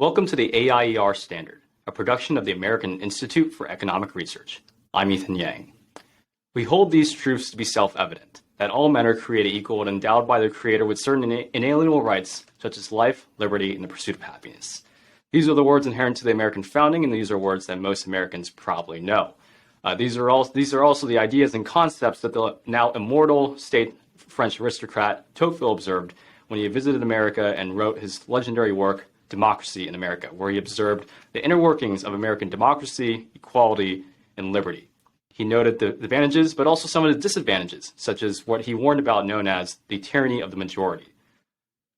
Welcome to the AIER Standard, a production of the American Institute for Economic Research. I'm Ethan Yang. We hold these truths to be self-evident, that all men are created equal and endowed by their Creator with certain inalienable rights, such as life, liberty, and the pursuit of happiness. These are the words inherent to the American founding, and these are words that most Americans probably know. These are also the ideas and concepts that the now immortal state French aristocrat Tocqueville observed when he visited America and wrote his legendary work, Democracy in America, where he observed the inner workings of American democracy, equality, and liberty. He noted the advantages, but also some of the disadvantages, such as what he warned about known as the tyranny of the majority.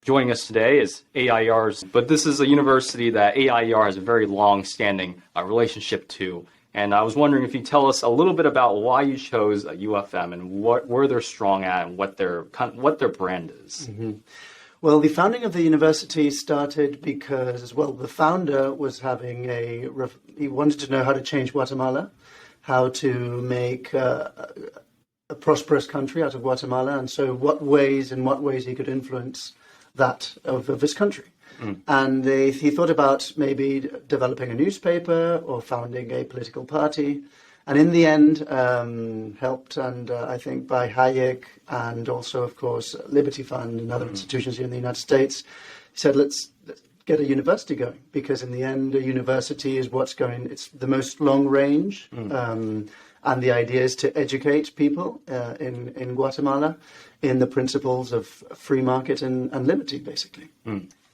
Joining us today is AIER's, but this is a university that AIER has a very long-standing relationship to. And I was wondering if you'd tell us a little bit about why you chose UFM and where they're strong at and what their brand is. Mm-hmm. Well, the founding of the university started because, the founder was he wanted to know how to change Guatemala, how to make a prosperous country out of Guatemala, and so in what ways he could influence that of his country. And he thought about maybe developing a newspaper or founding a political party. And in the end, helped, and I think by Hayek and also, of course, Liberty Fund and other institutions here in the United States, he said, let's get a university going. Because in the end, a university is it's the most long range. And the idea is to educate people in Guatemala in the principles of free market and liberty, basically.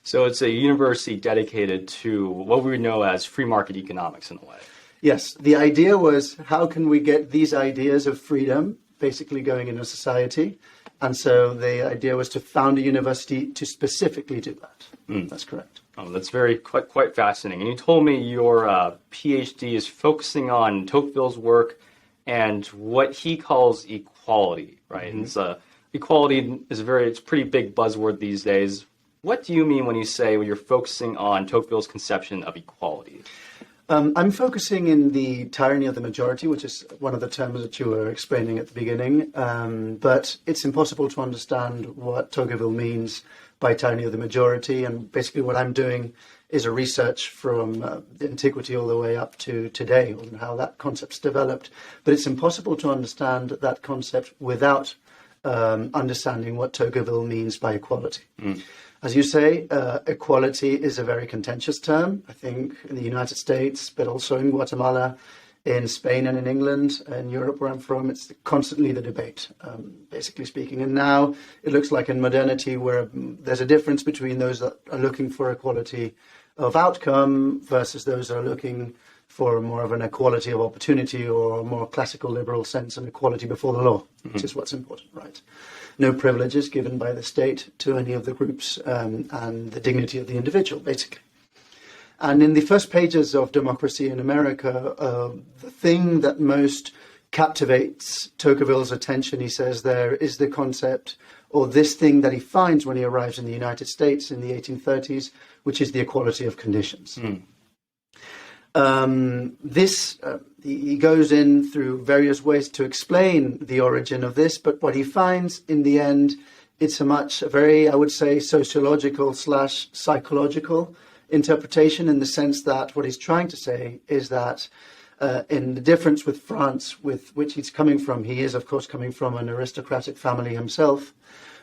So it's a university dedicated to what we know as free market economics in a way. Yes, the idea was how can we get these ideas of freedom basically going in a society? And so the idea was to found a university to specifically do that. That's correct. Oh, that's quite fascinating. And you told me your PhD is focusing on Tocqueville's work and what he calls equality, right? And equality is it's a pretty big buzzword these days. What do you mean when you say you're focusing on Tocqueville's conception of equality? I'm focusing in the tyranny of the majority, which is one of the terms that you were explaining at the beginning. But it's impossible to understand what Tocqueville means by tyranny of the majority. And basically what I'm doing is a research from antiquity all the way up to today on how that concept's developed. But it's impossible to understand that concept without understanding what Tocqueville means by equality. As you say, equality is a very contentious term, I think, in the United States, but also in Guatemala, in Spain and in England, in Europe where I'm from. It's constantly the debate, basically speaking. And now it looks like in modernity where there's a difference between those that are looking for equality of outcome versus those that are looking for more of an equality of opportunity or a more classical liberal sense of equality before the law, which is what's important, right? No privileges given by the state to any of the groups and the dignity of the individual, basically. And in the first pages of Democracy in America, the thing that most captivates Tocqueville's attention, he says there, is the concept or this thing that he finds when he arrives in the United States in the 1830s, which is the equality of conditions. He goes in through various ways to explain the origin of this, but what he finds in the end, it's a very, I would say, sociological / psychological interpretation, in the sense that what he's trying to say is that in the difference with France, with which he's coming from, he is, of course, coming from an aristocratic family himself.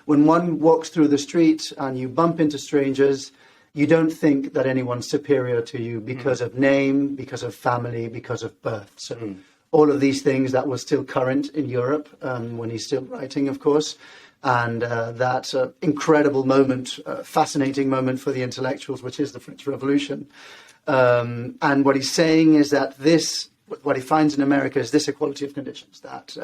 When one walks through the street and you bump into strangers, you don't think that anyone's superior to you because of name, because of family, because of birth. So all of these things that were still current in Europe when he's still writing, of course. And that incredible moment, fascinating moment for the intellectuals, which is the French Revolution. And what he's saying is that what he finds in America is this equality of conditions, that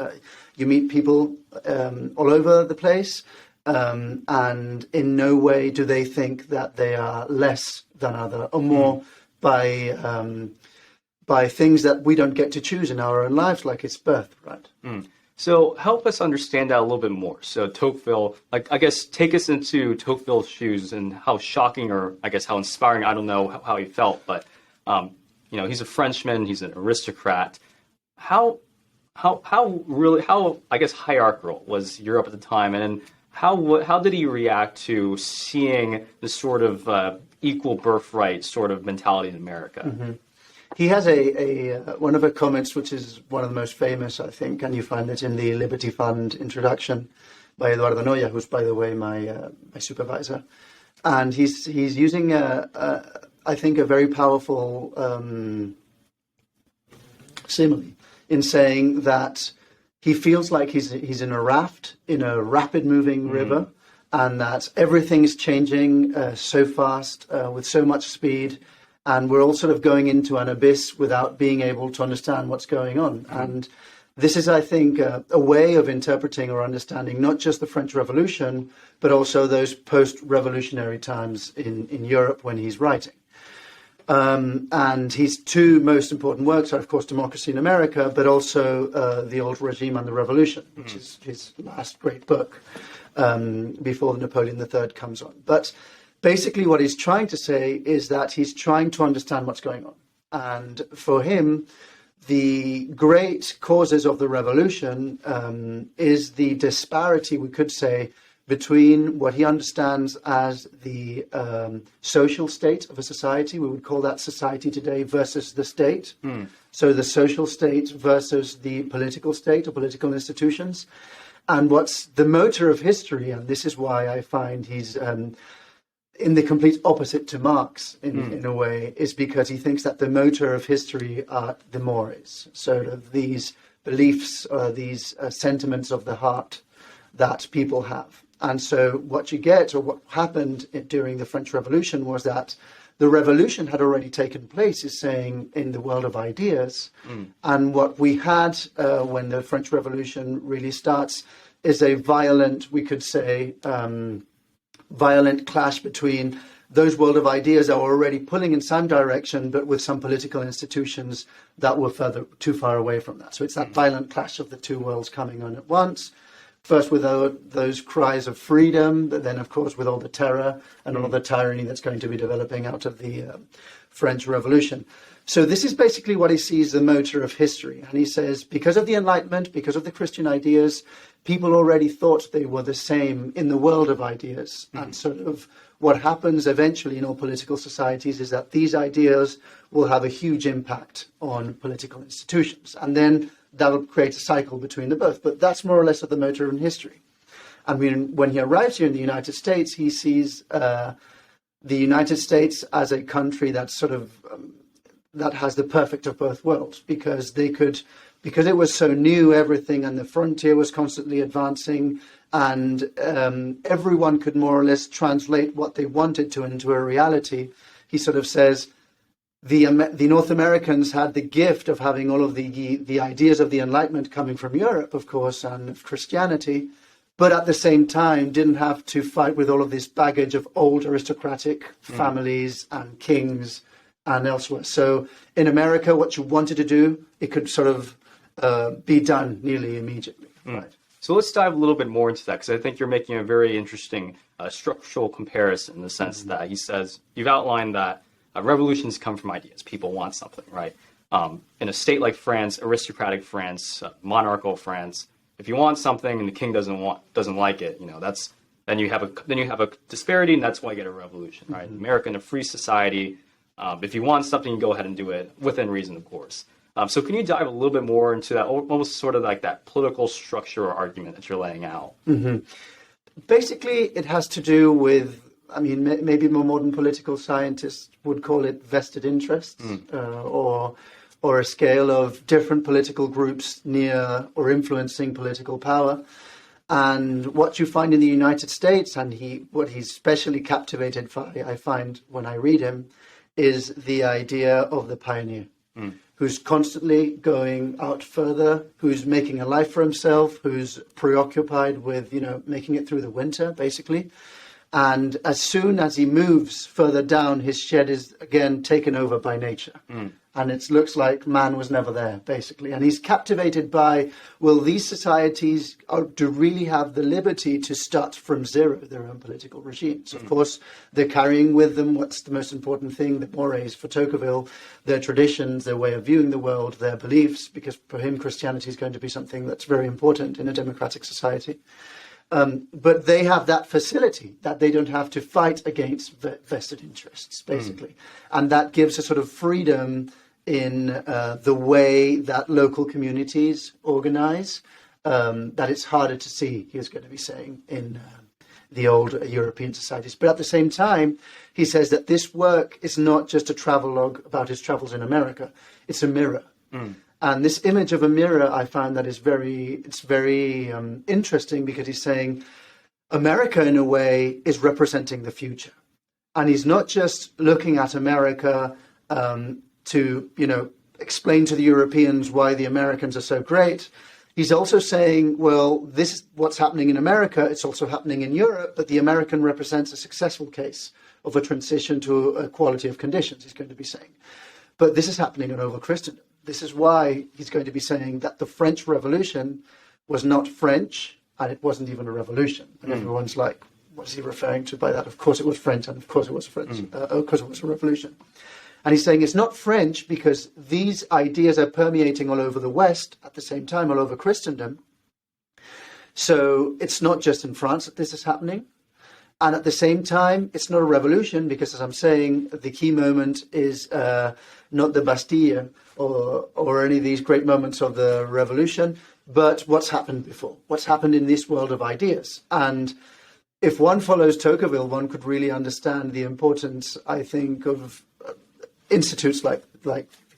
you meet people all over the place. And in no way do they think that they are less than other or more by things that we don't get to choose in our own lives, like it's birth, right? So help us understand that a little bit more. So Tocqueville, take us into Tocqueville's shoes and how shocking or how inspiring, I don't know how he felt, but he's a Frenchman, he's an aristocrat. How hierarchical was Europe at the time? And How did he react to seeing the sort of equal birthright sort of mentality in America? Mm-hmm. He has one of the comments, which is one of the most famous, I think, and you find it in the Liberty Fund introduction by Eduardo Noya, who's, by the way, my supervisor. And he's using, I think, a very powerful simile in saying that he feels like he's in a raft in a rapid moving river, and that everything is changing so fast with so much speed, and we're all sort of going into an abyss without being able to understand what's going on. And this is, I think, a way of interpreting or understanding not just the French Revolution, but also those post-revolutionary times in Europe when he's writing. And his two most important works are, of course, Democracy in America, but also The Old Regime and the Revolution, which is his last great book before Napoleon III comes on. But basically what he's trying to say is that he's trying to understand what's going on. And for him, the great causes of the revolution is the disparity, we could say, between what he understands as the social state of a society. We would call that society today versus the state. So the social state versus the political state or political institutions. And what's the motor of history, and this is why I find he's in the complete opposite to Marx in a way, is because he thinks that the motor of history are the mores, sort of these beliefs or these sentiments of the heart that people have. And so what you get, or what happened during the French Revolution, was that the revolution had already taken place, is saying, in the world of ideas. And what we had when the French Revolution really starts is a violent, we could say, violent clash between those world of ideas that were already pulling in some direction, but with some political institutions that were too far away from that. So it's that violent clash of the two worlds coming on at once. First with those cries of freedom, but then, of course, with all the terror and all the tyranny that's going to be developing out of the French Revolution. So this is basically what he sees the motor of history. And he says, because of the Enlightenment, because of the Christian ideas, people already thought they were the same in the world of ideas. And sort of what happens eventually in all political societies is that these ideas will have a huge impact on political institutions. And then that will create a cycle between the both. But that's more or less of the motor in history. I mean, when he arrives here in the United States, he sees the United States as a country that's sort of that has the perfect of both worlds, because it was so new, everything, and the frontier was constantly advancing, and everyone could more or less translate what they wanted to into a reality. He sort of says, the North Americans had the gift of having all of the ideas of the Enlightenment coming from Europe, of course, and of Christianity, but at the same time didn't have to fight with all of this baggage of old aristocratic families and kings and elsewhere. So in America, what you wanted to do, it could sort of be done nearly immediately. Right. So let's dive a little bit more into that, because I think you're making a very interesting structural comparison in the sense that he says, you've outlined that revolutions come from ideas. People want something, right? In a state like France, aristocratic France, monarchical France, if you want something and the king doesn't like it, then you have a disparity, and that's why you get a revolution, right? America, in a free society, if you want something, you go ahead and do it within reason, of course. So can you dive a little bit more into that, almost sort of like that political structure or argument that you're laying out? Basically, it has to do with, I mean, maybe more modern political scientists would call it vested interests, or a scale of different political groups near or influencing political power. And what you find in the United States, and what he's especially captivated by, I find when I read him, is the idea of the pioneer, who's constantly going out further, who's making a life for himself, who's preoccupied with, making it through the winter, basically. And as soon as he moves further down, his shed is again taken over by nature. And it looks like man was never there, basically. And he's captivated by, well, these societies do really have the liberty to start from zero their own political regimes. Of course, they're carrying with them what's the most important thing, the mores for Tocqueville, their traditions, their way of viewing the world, their beliefs, because for him, Christianity is going to be something that's very important in a democratic society. But they have that facility that they don't have to fight against vested interests, basically. And that gives a sort of freedom in the way that local communities organize, that it's harder to see, he was going to be saying, in the old European societies. But at the same time, he says that this work is not just a travelogue about his travels in America, it's a mirror. And this image of a mirror, I find that is very interesting, because he's saying America, in a way, is representing the future. And he's not just looking at America to, explain to the Europeans why the Americans are so great. He's also saying, well, this is what's happening in America. It's also happening in Europe, but the American represents a successful case of a transition to equality of conditions, he's going to be saying. But this is happening in over Christendom. This is why he's going to be saying that the French Revolution was not French, and it wasn't even a revolution. And everyone's like, what is he referring to by that? Of course it was French, and of course it was French, because it was a revolution. And he's saying it's not French because these ideas are permeating all over the West at the same time, all over Christendom. So it's not just in France that this is happening. And at the same time, it's not a revolution because, as I'm saying, the key moment is not the Bastille or any of these great moments of the revolution, but what's happened before, what's happened in this world of ideas. And if one follows Tocqueville, one could really understand the importance, I think, of institutes like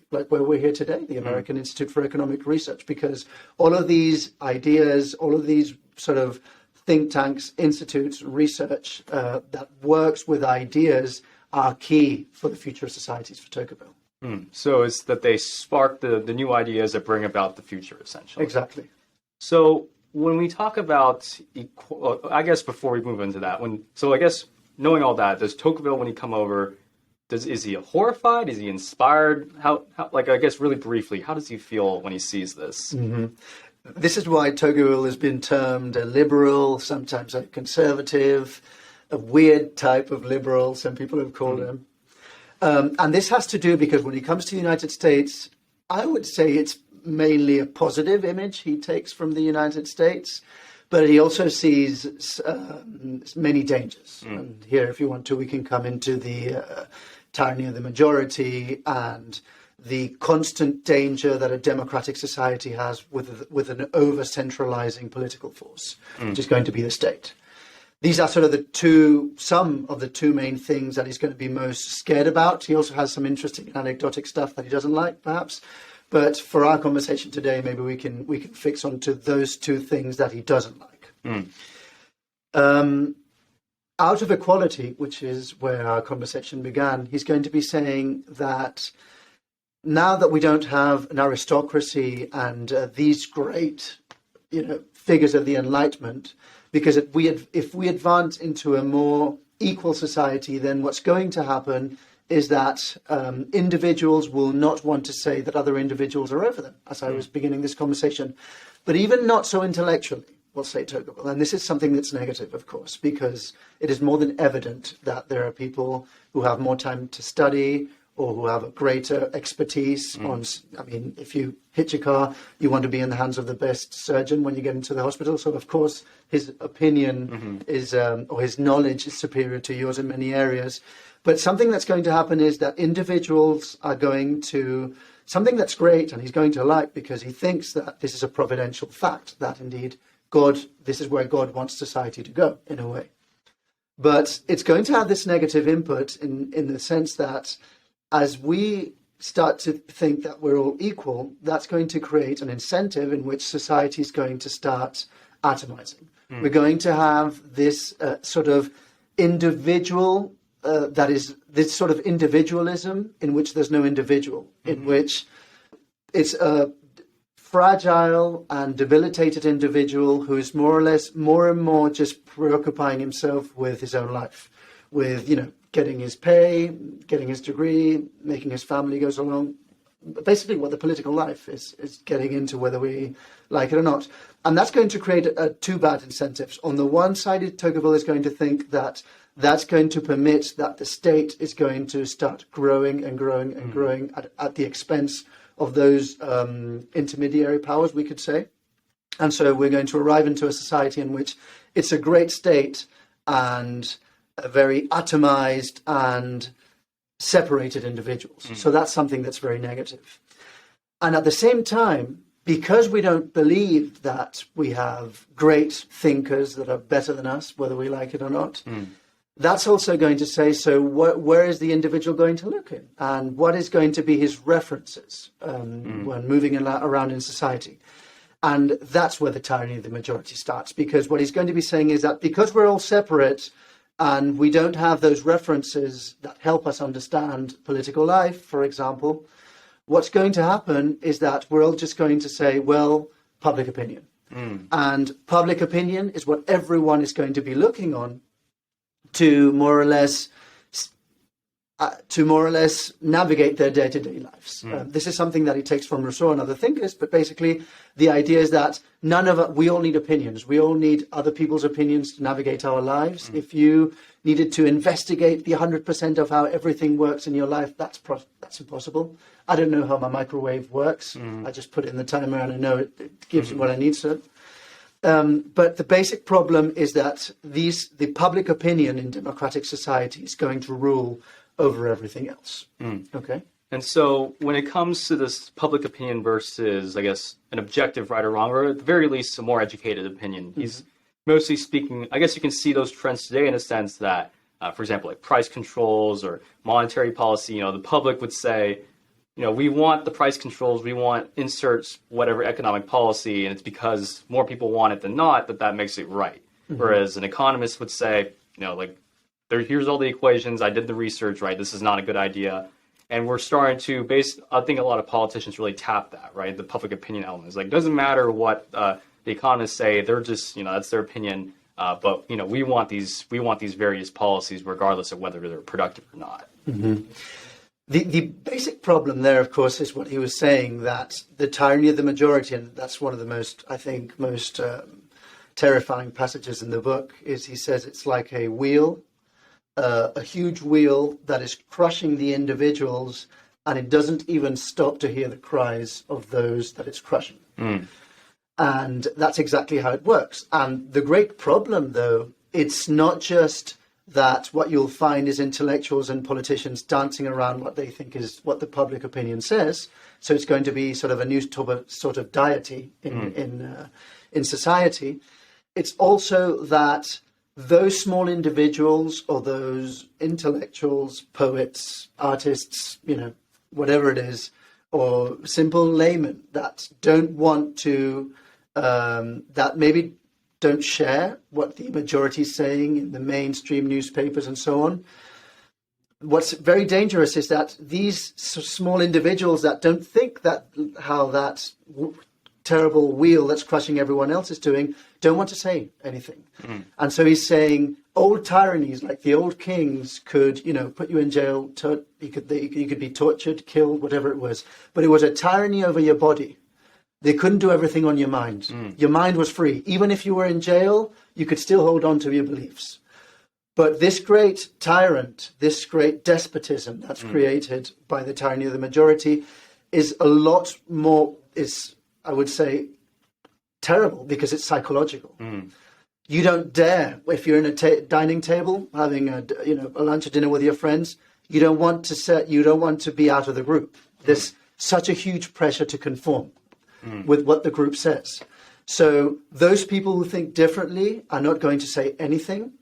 where we're here today, the American Institute for Economic Research, because all of these ideas, all of these sort of think tanks, institutes, research that works with ideas are key for the future of societies for Tocqueville. So it's that they spark the new ideas that bring about the future, essentially. Exactly. So when we talk about, I guess before we move into that, I guess knowing all that, does Tocqueville, when he come over, is he horrified? Is he inspired? How I guess really briefly, how does he feel when he sees this? This is why Tocqueville has been termed a liberal, sometimes a conservative, a weird type of liberal, some people have called him. And this has to do because when he comes to the United States, I would say it's mainly a positive image he takes from the United States, but he also sees many dangers. And here, if you want to, we can come into the tyranny of the majority and the constant danger that a democratic society has with an over-centralizing political force, which is going to be the state. These are sort of some of the two main things that he's going to be most scared about. He also has some interesting anecdotic stuff that he doesn't like, perhaps. But for our conversation today, maybe we can fix onto those two things that he doesn't like. Out of equality, which is where our conversation began, he's going to be saying that now that we don't have an aristocracy and these great, figures of the Enlightenment, because if we advance into a more equal society, then what's going to happen is that individuals will not want to say that other individuals are over them, as I was beginning this conversation, but even not so intellectually, will say Tocqueville. And this is something that's negative, of course, because it is more than evident that there are people who have more time to study or who have a greater expertise on, if you hit your car, you want to be in the hands of the best surgeon when you get into the hospital. So, of course, his opinion is, or his knowledge is superior to yours in many areas. But something that's going to happen is that individuals are going to, something that's great and he's going to like because he thinks that this is a providential fact, that indeed this is where God wants society to go, in a way. But it's going to have this negative input in the sense that as we start to think that we're all equal, that's going to create an incentive in which society is going to start atomizing. We're going to have this sort of individual, that is this sort of individualism in which there's no individual, in which it's a fragile and debilitated individual who is more and more just preoccupying himself with his own life, with, getting his pay, getting his degree, making his family goes along. Basically what the political life is getting into, whether we like it or not. And that's going to create two bad incentives. On the one side, Tocqueville is going to think that that's going to permit that the state is going to start growing and growing and growing at the expense of those intermediary powers, we could say. And so we're going to arrive into a society in which it's a great state and a very atomized and separated individuals. So that's something that's very negative. And at the same time, because we don't believe that we have great thinkers that are better than us, whether we like it or not, that's also going to say, so where is the individual going to look in? And what is going to be his references when moving around in society? And that's where the tyranny of the majority starts, because what he's going to be saying is that because we're all separate and we don't have those references that help us understand political life, for example, what's going to happen is that we're all just going to say, well, public opinion. And public opinion is what everyone is going to be looking on to more or less navigate their day-to-day lives. This is something that he takes from Rousseau and other thinkers, but basically the idea is that we all need opinions. We all need other people's opinions to navigate our lives. If you needed to investigate the 100% of how everything works in your life, that's impossible. I don't know how my microwave works. I just put it in the timer and I know it gives me what I need. So. But the basic problem is that the public opinion in democratic society is going to rule over everything else. Okay. And so when it comes to this public opinion versus, I guess, an objective right or wrong, or at the very least, a more educated opinion, he's mostly speaking, I guess you can see those trends today in a sense that, for example, like price controls or monetary policy, the public would say, we want the price controls, we want inserts, whatever economic policy, and it's because more people want it than not that makes it right. Whereas an economist would say, here's all the equations, I did the research, right? This is not a good idea. And we're starting to I think a lot of politicians really tap that, right? The public opinion element. It's like, it doesn't matter what the economists say, they're just, that's their opinion. But, we want these various policies regardless of whether they're productive or not. The basic problem there, of course, is what he was saying, that the tyranny of the majority, and that's one of the most terrifying passages in the book, is he says it's like a wheel, a huge wheel that is crushing the individuals, and it doesn't even stop to hear the cries of those that it's crushing. And that's exactly how it works. And the great problem, though, it's not just that what you'll find is intellectuals and politicians dancing around what they think is what the public opinion says. So it's going to be sort of a new sort of deity in society. It's also that those small individuals or those intellectuals, poets, artists, whatever it is, or simple laymen that don't want to, that maybe don't share what the majority is saying in the mainstream newspapers and so on. What's very dangerous is that these small individuals that don't think that how that terrible wheel that's crushing everyone else is doing, don't want to say anything. And so he's saying old tyrannies like the old kings could, put you in jail, you could be tortured, killed, whatever it was. But it was a tyranny over your body. They couldn't do everything on your mind. Your mind was free. Even if you were in jail, you could still hold on to your beliefs. But this great tyrant, this great despotism that's created by the tyranny of the majority is a lot more, I would say, terrible because it's psychological. You don't dare, if you're in a dining table having a lunch or dinner with your friends, you don't want to be out of the group. There's such a huge pressure to conform with what the group says. So those people who think differently are not going to say anything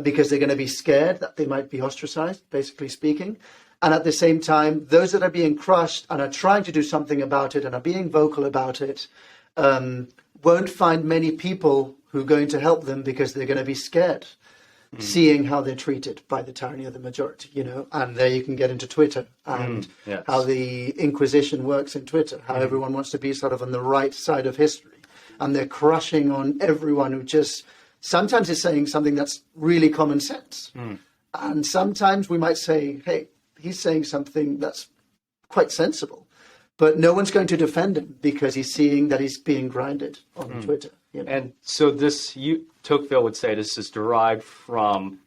because they're going to be scared that they might be ostracized, basically speaking. And at the same time, those that are being crushed and are trying to do something about it and are being vocal about it won't find many people who are going to help them because they're going to be scared seeing how they're treated by the tyranny of the majority, and there you can get into Twitter and how the Inquisition works in Twitter, how everyone wants to be sort of on the right side of history. And they're crushing on everyone who just sometimes is saying something that's really common sense. And sometimes we might say, hey, he's saying something that's quite sensible. But no one's going to defend him because he's seeing that he's being grinded on Twitter. And so Tocqueville would say this is derived from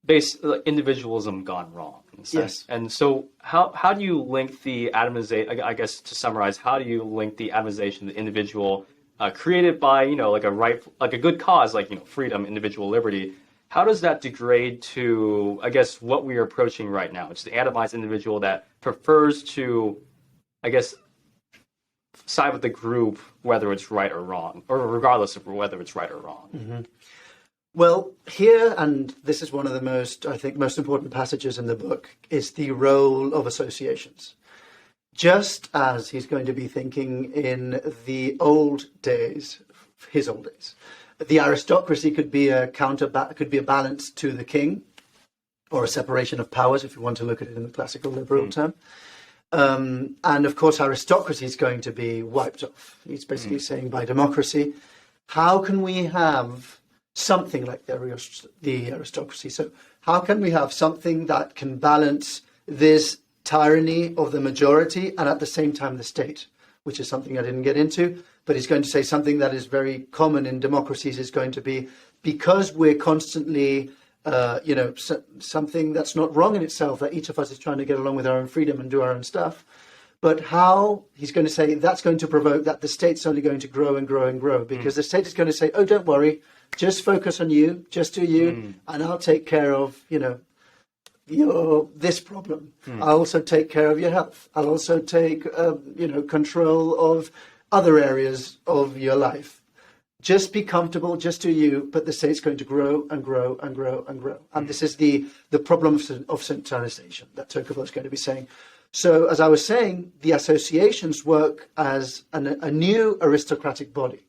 individualism gone wrong. Yes. And so how do you link the atomization, I guess to summarize, how do you link the atomization of the individual created by, like a good cause, like, freedom, individual liberty, how does that degrade to, I guess, what we are approaching right now? It's the atomized individual that prefers to, I guess, side with the group, whether it's right or wrong, or regardless of whether it's right or wrong. Mm-hmm. Well, here, and this is one of the most important passages in the book, is the role of associations. Just as he's going to be thinking in the old days, his old days, the aristocracy could be a balance to the king, or a separation of powers, if you want to look at it in the classical liberal term. And of course, aristocracy is going to be wiped off. He's basically saying by democracy, how can we have something like the aristocracy? So how can we have something that can balance this tyranny of the majority and at the same time the state, which is something I didn't get into, but he's going to say something that is very common in democracies is going to be, because we're constantly, something that's not wrong in itself, that each of us is trying to get along with our own freedom and do our own stuff. But how, he's going to say, that's going to provoke that the state's only going to grow and grow and grow, because the state is going to say, oh, don't worry, just focus on you, just do you, and I'll take care of, this problem. I'll also take care of your health. I'll also take, control of other areas of your life. Just be comfortable, just do you, but the state's going to grow and grow and grow and grow. And this is the problem of centralization that Tocqueville is going to be saying. So, as I was saying, the associations work as a new aristocratic body.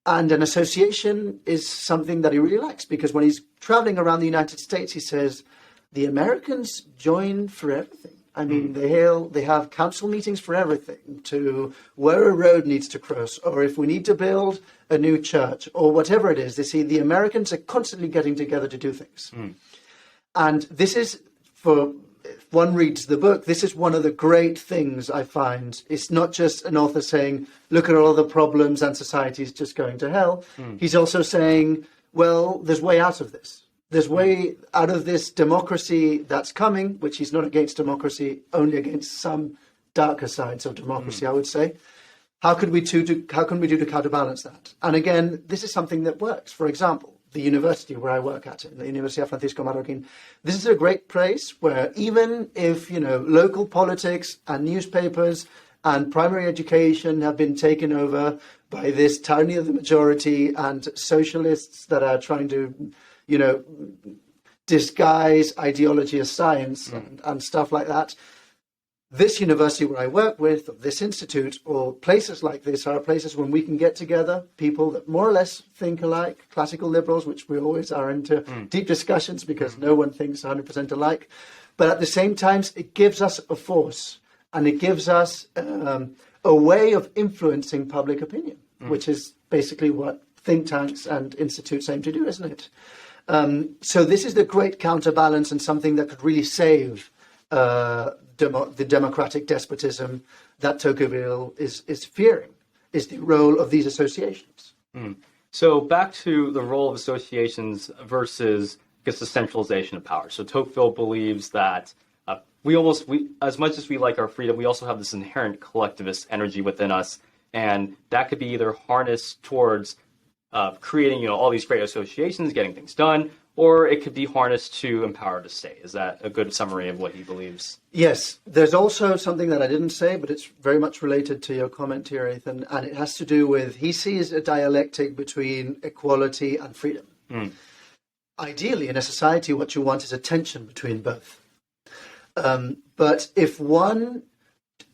And an association is something that he really likes, because when he's traveling around the United States, he says, the Americans join for everything. I mean, they have council meetings for everything, to where a road needs to cross, or if we need to build a new church, or whatever it is. They see the Americans are constantly getting together to do things. And this is, if one reads the book, this is one of the great things I find. It's not just an author saying, look at all the problems and society's just going to hell. He's also saying, well, there's way out of this. There's way out of this democracy that's coming, which he's not against democracy, only against some darker sides of democracy, I would say. How can we do to counterbalance that? And again, this is something that works. For example, the university where I work at, in the Universidad Francisco Marroquín, this is a great place where even if, local politics and newspapers and primary education have been taken over by this tyranny of the majority and socialists that are trying to disguise ideology as science and stuff like that. This university where I work with, or this institute, or places like this are places when we can get together, people that more or less think alike, classical liberals, which we always are into deep discussions because no one thinks 100% alike. But at the same time, it gives us a force, and it gives us a way of influencing public opinion, which is basically what think tanks and institutes aim to do, isn't it? So this is the great counterbalance, and something that could really save the democratic despotism that Tocqueville is fearing, is the role of these associations. So back to the role of associations versus, I guess, the centralization of power. So Tocqueville believes that we as much as we like our freedom, we also have this inherent collectivist energy within us, and that could be either harnessed towards creating, all these great associations, getting things done, or it could be harnessed to empower the state. Is that a good summary of what he believes? Yes. There's also something that I didn't say, but it's very much related to your comment here, Ethan, and it has to do with, he sees a dialectic between equality and freedom. Ideally, in a society, what you want is a tension between both. But if what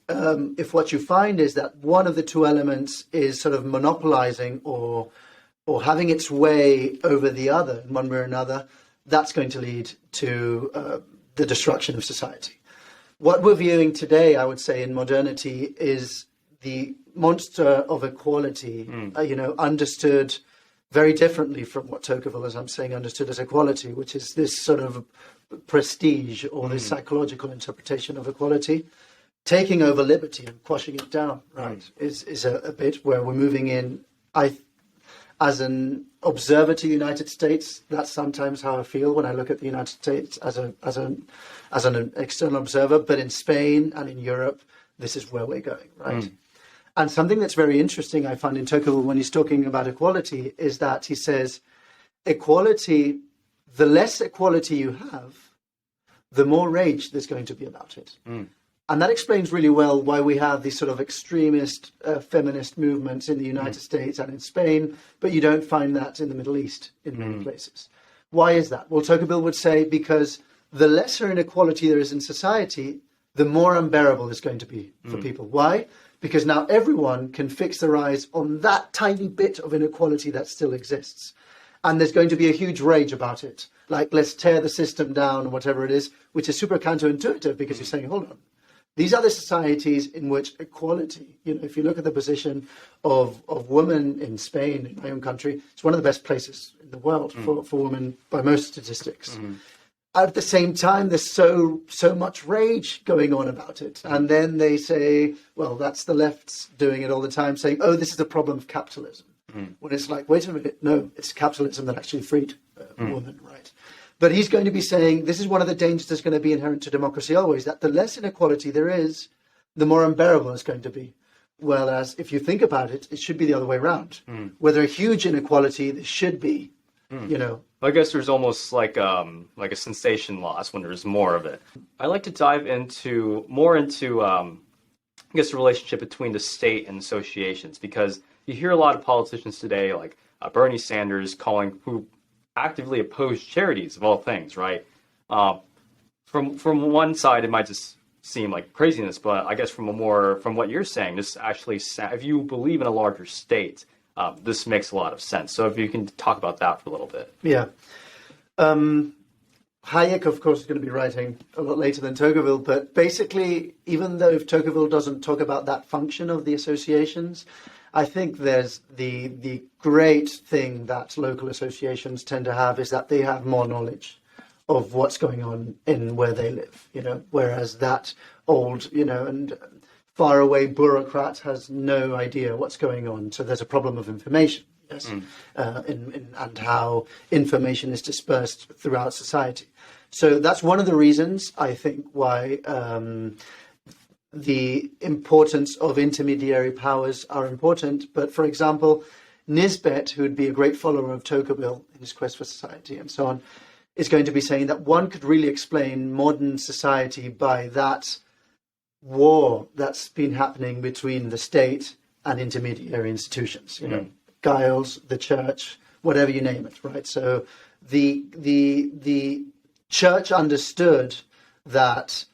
you find is that one of the two elements is sort of monopolizing or having its way over the other in one way or another, that's going to lead to the destruction of society. What we're viewing today, I would say, in modernity is the monster of equality, understood very differently from what Tocqueville, as I'm saying, understood as equality, which is this sort of prestige or this psychological interpretation of equality. Taking over liberty and quashing it down, is a bit where we're moving in. As an observer to the United States, that's sometimes how I feel when I look at the United States as an external observer. But in Spain and in Europe, this is where we're going, right? And something that's very interesting I find in Tocqueville when he's talking about equality is that he says, equality, the less equality you have, the more rage there's going to be about it. And that explains really well why we have these sort of extremist feminist movements in the United States and in Spain, but you don't find that in the Middle East in many places. Why is that? Well, Tocqueville would say because the lesser inequality there is in society, the more unbearable it's going to be for people. Why? Because now everyone can fix their eyes on that tiny bit of inequality that still exists. And there's going to be a huge rage about it. Like, let's tear the system down, or whatever it is, which is super counterintuitive because you're saying, hold on. These are the societies in which equality, if you look at the position of women in Spain, in my own country, it's one of the best places in the world for women by most statistics. At the same time, there's so much rage going on about it. And then they say, well, that's the left's doing it all the time, saying, oh, this is a problem of capitalism. When it's like, wait a minute, no, it's capitalism that actually freed women, right? But he's going to be saying this is one of the dangers that's going to be inherent to democracy always, that the less inequality there is, the more unbearable it's going to be. Whereas if you think about it, it should be the other way around. Where there are huge inequality, there should be, I guess there's almost like a sensation loss when there's more of it. I'd like to dive more into I guess the relationship between the state and associations, because you hear a lot of politicians today, like Bernie Sanders, who actively oppose charities of all things, right? From one side, it might just seem like craziness, but I guess from what you're saying, this actually, if you believe in a larger state, this makes a lot of sense. So if you can talk about that for a little bit. Yeah. Hayek, of course, is going to be writing a lot later than Tocqueville, but basically, even though if Tocqueville doesn't talk about that function of the associations, I think there's the great thing that local associations tend to have is that they have more knowledge of what's going on in where they live, whereas that old, and far away bureaucrat has no idea what's going on. So there's a problem of information, yes, and how information is dispersed throughout society. So that's one of the reasons, I think, why the importance of intermediary powers are important. But for example, Nisbet, who would be a great follower of Tocqueville in his quest for society and so on, is going to be saying that one could really explain modern society by that war that's been happening between the state and intermediary institutions, Giles, the church, whatever you name it, right? So the church understood that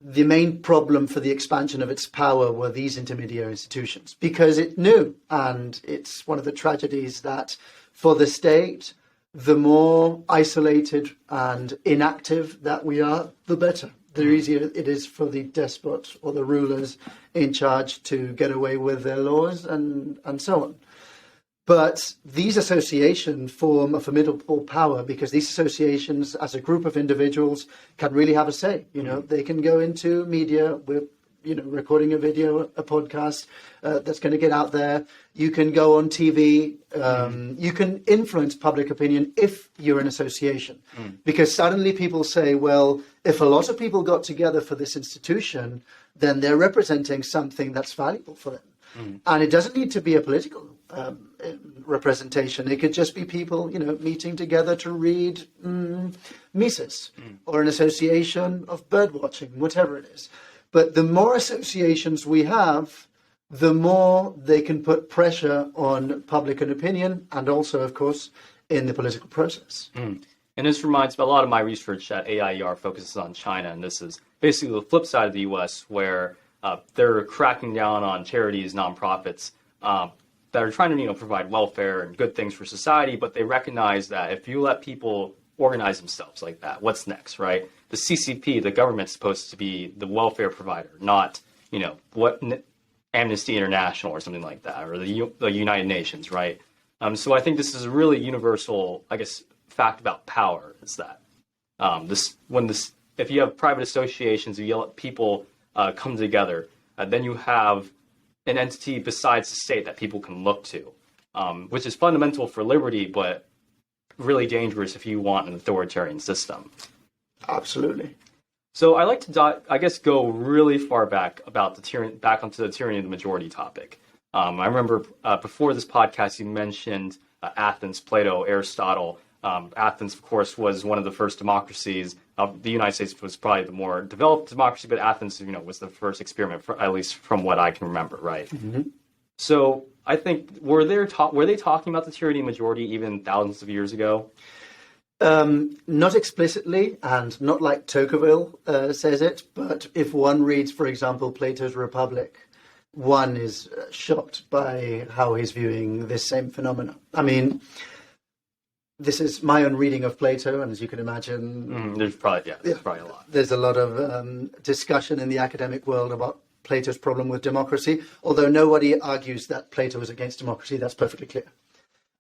the main problem for the expansion of its power were these intermediary institutions, because it knew, and it's one of the tragedies, that for the state, the more isolated and inactive that we are, the better. The easier it is for the despot or the rulers in charge to get away with their laws and so on. But these associations form a formidable power because these associations, as a group of individuals, can really have a say. They can go into media with, recording a video, a podcast that's going to get out there. You can go on TV. You can influence public opinion if you're an association. Because suddenly people say, well, if a lot of people got together for this institution, then they're representing something that's valuable for them. And it doesn't need to be a political representation. It could just be people, meeting together to read Mises or an association of bird watching, whatever it is. But the more associations we have, the more they can put pressure on public opinion and also, of course, in the political process. And this reminds me, a lot of my research at AIER focuses on China, and this is basically the flip side of the U.S., where they're cracking down on charities, nonprofits that are trying to, provide welfare and good things for society, but they recognize that if you let people organize themselves like that, what's next, right? The CCP, the government's supposed to be the welfare provider, not, Amnesty International or something like that, or the United Nations, right? So I think this is a really universal, fact about power is that if you have private associations, if you let people come together, then you have an entity besides the state that people can look to, which is fundamental for liberty, but really dangerous if you want an authoritarian system. Absolutely. So I like to, I guess, go really far back about back onto the tyranny of the majority topic. I remember before this podcast, you mentioned Athens, Plato, Aristotle. Athens, of course, was one of the first democracies. The United States was probably the more developed democracy, but Athens, was the first experiment, at least from what I can remember, right? Mm-hmm. So I think were they talking about the tyranny of majority even thousands of years ago? Not explicitly, and not like Tocqueville says it, but if one reads, for example, Plato's Republic, one is shocked by how he's viewing this same phenomenon. I mean, this is my own reading of Plato, and as you can imagine, there's probably a lot. There's a lot of discussion in the academic world about Plato's problem with democracy, although nobody argues that Plato is against democracy. That's perfectly clear.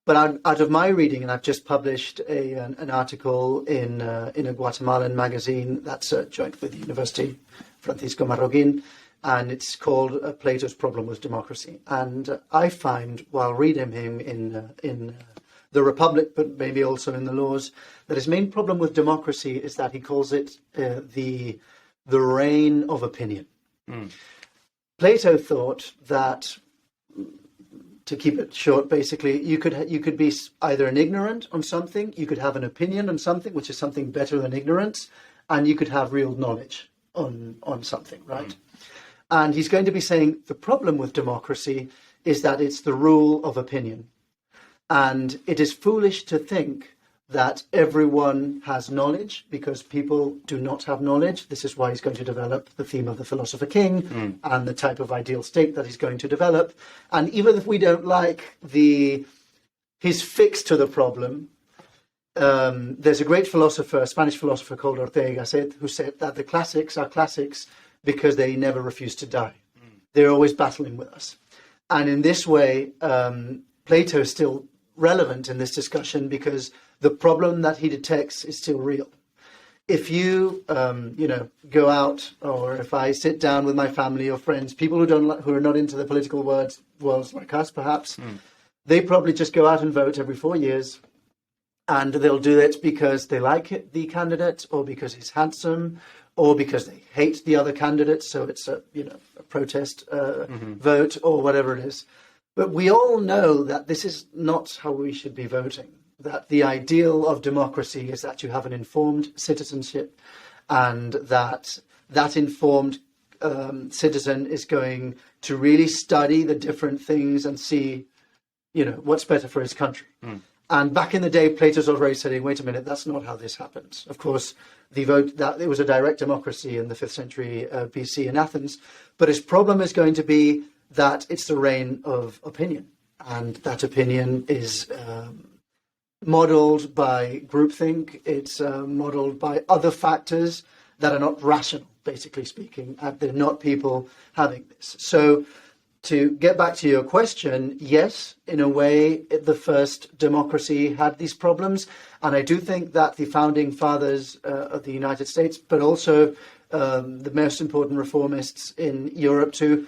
But out of my reading, and I've just published an article in a Guatemalan magazine that's joint with the University, Francisco Marroquín, and it's called Plato's Problem with Democracy. And I find, while reading him in the Republic, but maybe also in the Laws, that his main problem with democracy is that he calls it the reign of opinion. Plato thought that, to keep it short, basically, you could be either an ignorant on something, you could have an opinion on something, which is something better than ignorance, and you could have real knowledge on something, right? And he's going to be saying the problem with democracy is that it's the rule of opinion. And it is foolish to think that everyone has knowledge, because people do not have knowledge. This is why he's going to develop the theme of the philosopher king and the type of ideal state that he's going to develop. And even if we don't like his fix to the problem, there's a great philosopher, a Spanish philosopher called Ortega, who said that the classics are classics because they never refuse to die. They're always battling with us. And in this way, Plato is still relevant in this discussion because the problem that he detects is still real. If you, go out, or if I sit down with my family or friends, people who are not into the political worlds like us, perhaps, they probably just go out and vote every 4 years, and they'll do it because they like the candidate, or because he's handsome, or because they hate the other candidate. So it's a protest vote, or whatever it is. But we all know that this is not how we should be voting. That the ideal of democracy is that you have an informed citizenship, and that informed citizen is going to really study the different things and see, what's better for his country. And back in the day, Plato's already saying, wait a minute, that's not how this happens. Of course, it was a direct democracy in the 5th century BC in Athens, but his problem is going to be that it's the reign of opinion, and that opinion is modeled by groupthink. It's modeled by other factors that are not rational, basically speaking, and they're not people having this. So to get back to your question, yes, in a way, the first democracy had these problems. And I do think that the founding fathers of the United States, but also the most important reformists in Europe too,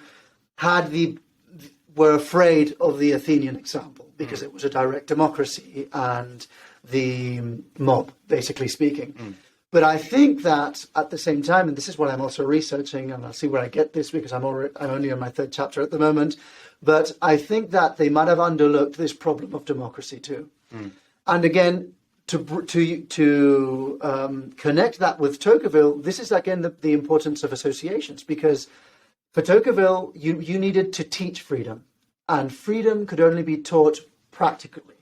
were afraid of the Athenian example, because it was a direct democracy and the mob, basically speaking. But I think that at the same time, and this is what I'm also researching, and I'll see where I get this because I'm only on my 3rd chapter at the moment, but I think that they might have underlooked this problem of democracy too. And again, to connect that with Tocqueville, this is again the importance of associations, because for Tocqueville, you needed to teach freedom, and freedom could only be taught practically.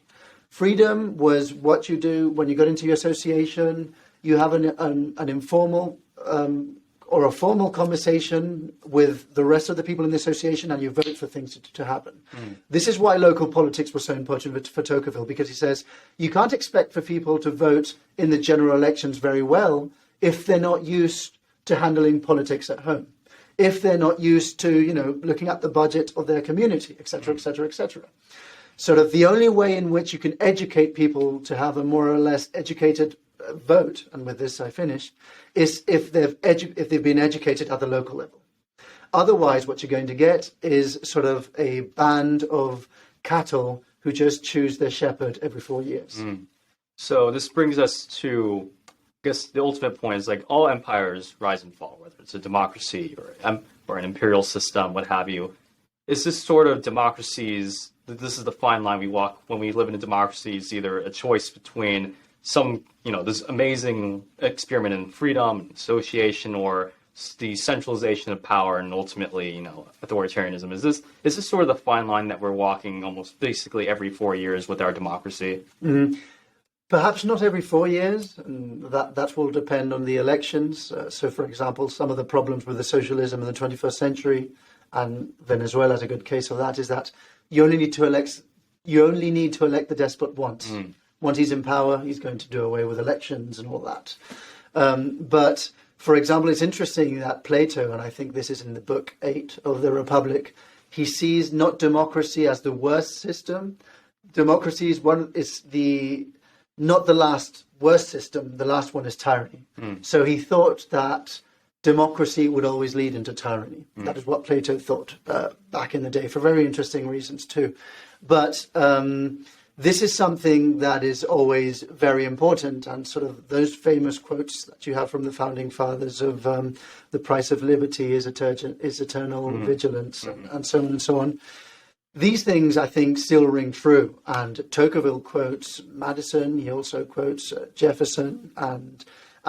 Freedom was what you do when you got into your association. You have an informal or a formal conversation with the rest of the people in the association, and you vote for things to happen. This is why local politics was so important for Tocqueville, because he says you can't expect for people to vote in the general elections very well if they're not used to handling politics at home, if they're not used to, looking at the budget of their community, etc., etc., etc. Sort of the only way in which you can educate people to have a more or less educated vote, and with this I finish, is if they've been educated at the local level. Otherwise, what you're going to get is sort of a band of cattle who just choose their shepherd every 4 years. So this brings us to guess the ultimate point is like all empires rise and fall, whether it's a democracy or an imperial system, what have you. It's this sort of democracies. This is the fine line we walk when we live in a democracy. It's either a choice between this amazing experiment in freedom and association, or the centralization of power and ultimately, authoritarianism. Is this sort of the fine line that we're walking almost basically every 4 years with our democracy? Mm-hmm. Perhaps not every 4 years, and that will depend on the elections. So, for example, some of the problems with the socialism in the 21st century, and Venezuela is a good case of that, is that you only need to elect the despot once. Once he's in power, he's going to do away with elections and all that. But, for example, it's interesting that Plato, and I think this is in the book 8 of the Republic, he sees not democracy as the worst system. Democracy is not the last worst system. The last one is tyranny. So he thought that democracy would always lead into tyranny. That is what Plato thought back in the day, for very interesting reasons too. But this is something that is always very important, and sort of those famous quotes that you have from the founding fathers of the price of liberty is eternal vigilance, and so on and so on. These things, I think, still ring true. And Tocqueville quotes Madison. He also quotes Jefferson and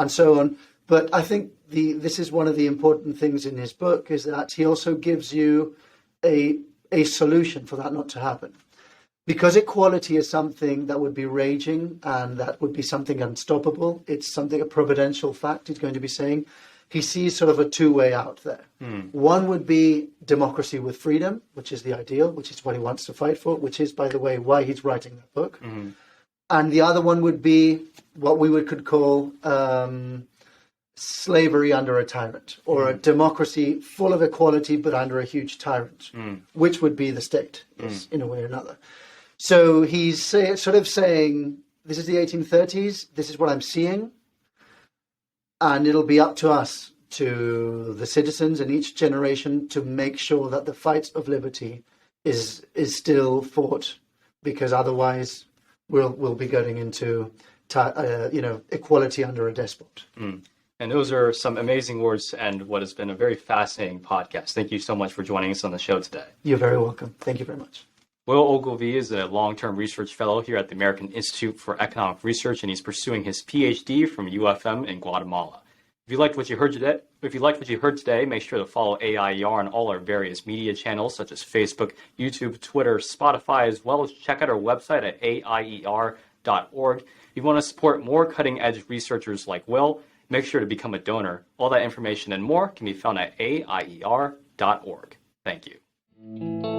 so on. But I think this is one of the important things in his book, is that he also gives you a solution for that not to happen. Because equality is something that would be raging and that would be something unstoppable. It's something, a providential fact, he's going to be saying. He sees sort of a two-way out there. One would be democracy with freedom, which is the ideal, which is what he wants to fight for, which is, by the way, why he's writing that book. And the other one would be what we could call slavery under a tyrant, or a democracy full of equality but under a huge tyrant, which would be the state, in a way or another. So he's sort of saying, this is the 1830s, this is what I'm seeing, and it'll be up to us, to the citizens in each generation, to make sure that the fight of liberty is still fought, because otherwise we'll be getting into equality under a despot. And those are some amazing words to end what has been a very fascinating podcast. Thank you so much for joining us on the show today. You're very welcome. Thank you very much. Will Ogilvie is a long-term research fellow here at the American Institute for Economic Research, and he's pursuing his PhD from UFM in Guatemala. If you liked what you heard today, make sure to follow AIER on all our various media channels such as Facebook, YouTube, Twitter, Spotify, as well as check out our website at AIER.org. If you want to support more cutting-edge researchers like Will, make sure to become a donor. All that information and more can be found at AIER.org. Thank you.